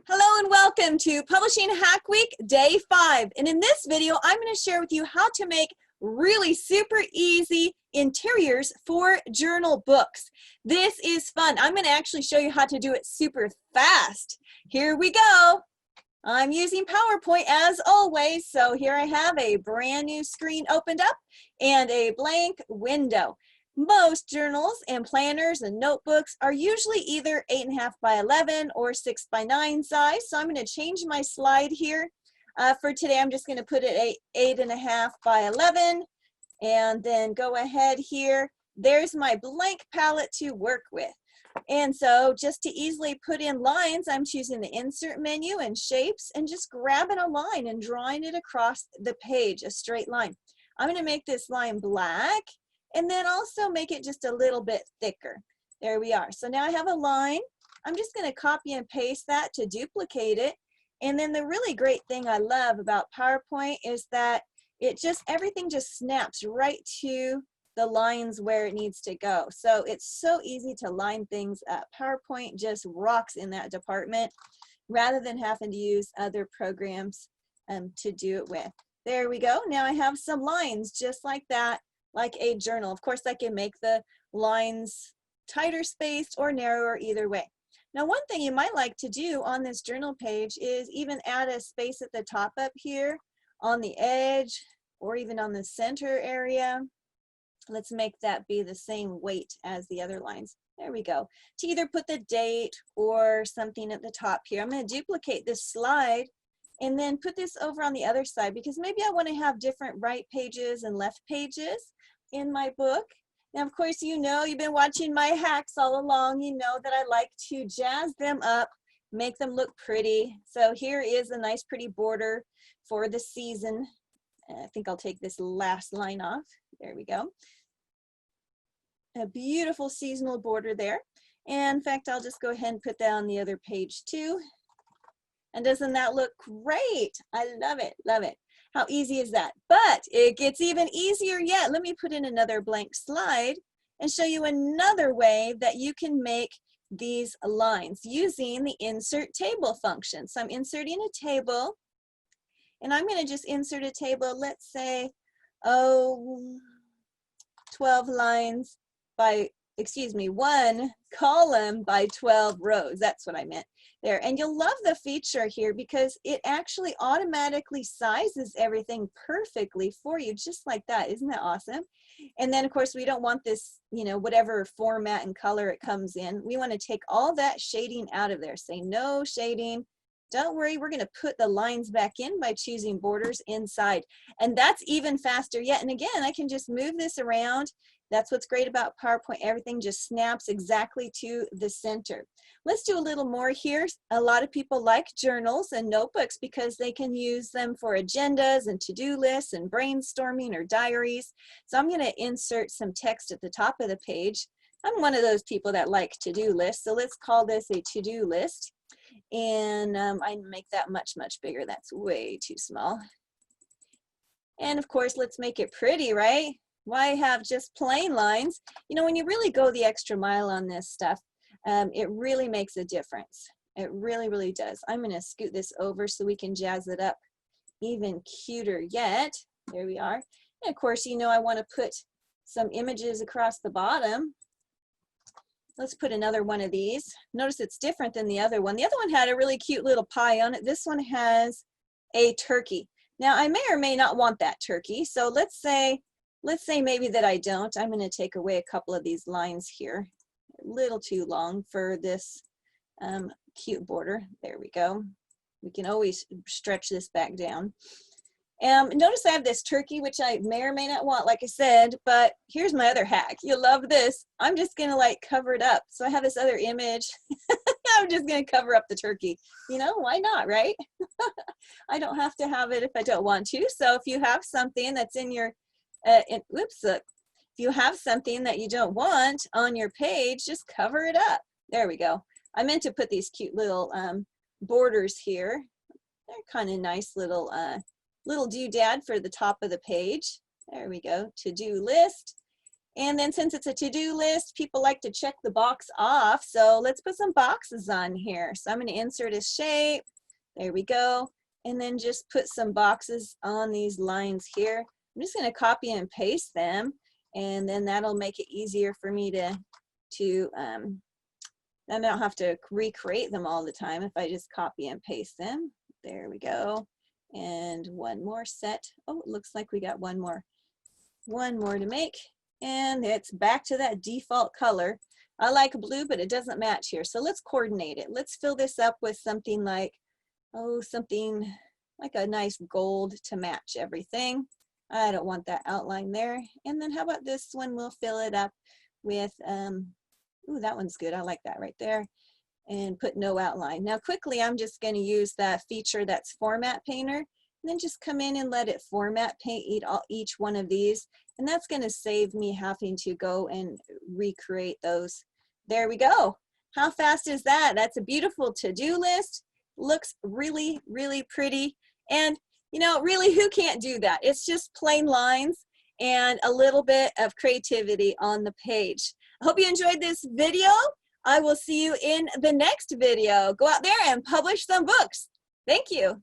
Hello and welcome to Publishing Hack Week, Day 5. And in this video, I'm going to share with you how to make really super easy interiors for journal books. This is fun. I'm going to actually show you how to do it super fast. Here we go. I'm using PowerPoint as always. So here I have a brand new screen opened up and a blank window. Most journals and planners and notebooks are usually either 8.5 by 11 or 6 by 9 size. So I'm going to change my slide here. For today, I'm just going to put it at 8.5 by 11 and then go ahead here. There's my blank palette to work with. And so just to easily put in lines, I'm choosing the insert menu and shapes and just grabbing a line and drawing it across the page, a straight line. I'm going to make this line black and then also make it just a little bit thicker. There we are. So now I have a line. I'm just going to copy and paste that to duplicate it. And then the really great thing I love about PowerPoint is that everything just snaps right to the lines where it needs to go. So it's so easy to line things up. PowerPoint just rocks in that department rather than having to use other programs to do it with. There we go. Now I have some lines just like that, like a journal. Of course, I can make the lines tighter spaced or narrower either way. Now, one thing you might like to do on this journal page is even add a space at the top up here on the edge or even on the center area. Let's make that be the same weight as the other lines. There we go. To either put the date or something at the top here. I'm going to duplicate this slide and then put this over on the other side because maybe I want to have different right pages and left pages in my book. Now, of course, you know, you've been watching my hacks all along. You know that I like to jazz them up, make them look pretty. So here is a nice pretty border for the season. I think I'll take this last line off. There we go. A beautiful seasonal border there. And in fact, I'll just go ahead and put that on the other page too. And doesn't that look great? I love it, love it. How easy is that? But it gets even easier yet. Let me put in another blank slide and show you another way that you can make these lines using the insert table function. So I'm inserting a table and I'm going to just insert a table, let's say, 12 lines by, one column by 12 rows. That's what I meant there. And you'll love the feature here because it actually automatically sizes everything perfectly for you, just like that. Isn't that awesome? And then, of course, we don't want this, you know, whatever format and color it comes in. We want to take all that shading out of there. Say no shading. Don't worry, we're going to put the lines back in by choosing borders inside. And that's even faster yet. And again, I can just move this around. That's what's great about PowerPoint. Everything just snaps exactly to the center. Let's do a little more here. A lot of people like journals and notebooks because they can use them for agendas and to-do lists and brainstorming or diaries. So I'm going to insert some text at the top of the page. I'm one of those people that like to-do lists. So let's call this a to-do list. And I make that much, much bigger. That's way too small. And of course, let's make it pretty, right? Why have just plain lines? You know, when you really go the extra mile on this stuff, it really makes a difference. It really, really does. I'm going to scoot this over so we can jazz it up even cuter yet. There we are. And of course, you know, I want to put some images across the bottom. Let's put another one of these. Notice it's different than the other one. The other one had a really cute little pie on it. This one has a turkey. Now, I may or may not want that turkey. So let's say maybe that I don't. I'm going to take away a couple of these lines here. A little too long for this cute border. There we go. We can always stretch this back down. Notice I have this turkey, which I may or may not want, like I said, but here's my other hack. You'll love this. I'm just going to like cover it up. So I have this other image. I'm just going to cover up the turkey. You know, why not, right? I don't have to have it if I don't want to. So if you have something that's in your if you have something that you don't want on your page, just cover it up. There we go. I meant to put these cute little borders here. They're kind of nice little doodad for the top of the page. There we go. To-do list. And then since it's a to-do list, people like to check the box off. So let's put some boxes on here. So I'm going to insert a shape. There we go. And then just put some boxes on these lines here. I'm just going to copy and paste them. And then that'll make it easier for me then I don't have to recreate them all the time if I just copy and paste them. There we go. And one more set. Oh, it looks like we got one more to make. And it's back to that default color. I like blue, but it doesn't match here. So let's coordinate it. Let's fill this up with something like, oh, something like a nice gold to match everything. I don't want that outline there. And then how about this one? We'll fill it up with, ooh, that one's good. I like that right there. And put no outline. Now quickly, I'm just going to use that feature that's Format Painter. And then just come in and let it format paint each one of these. And that's going to save me having to go and recreate those. There we go. How fast is that? That's a beautiful to-do list. Looks really, really pretty. And you know, really, who can't do that? It's just plain lines and a little bit of creativity on the page. I hope you enjoyed this video. I will see you in the next video. Go out there and publish some books. Thank you.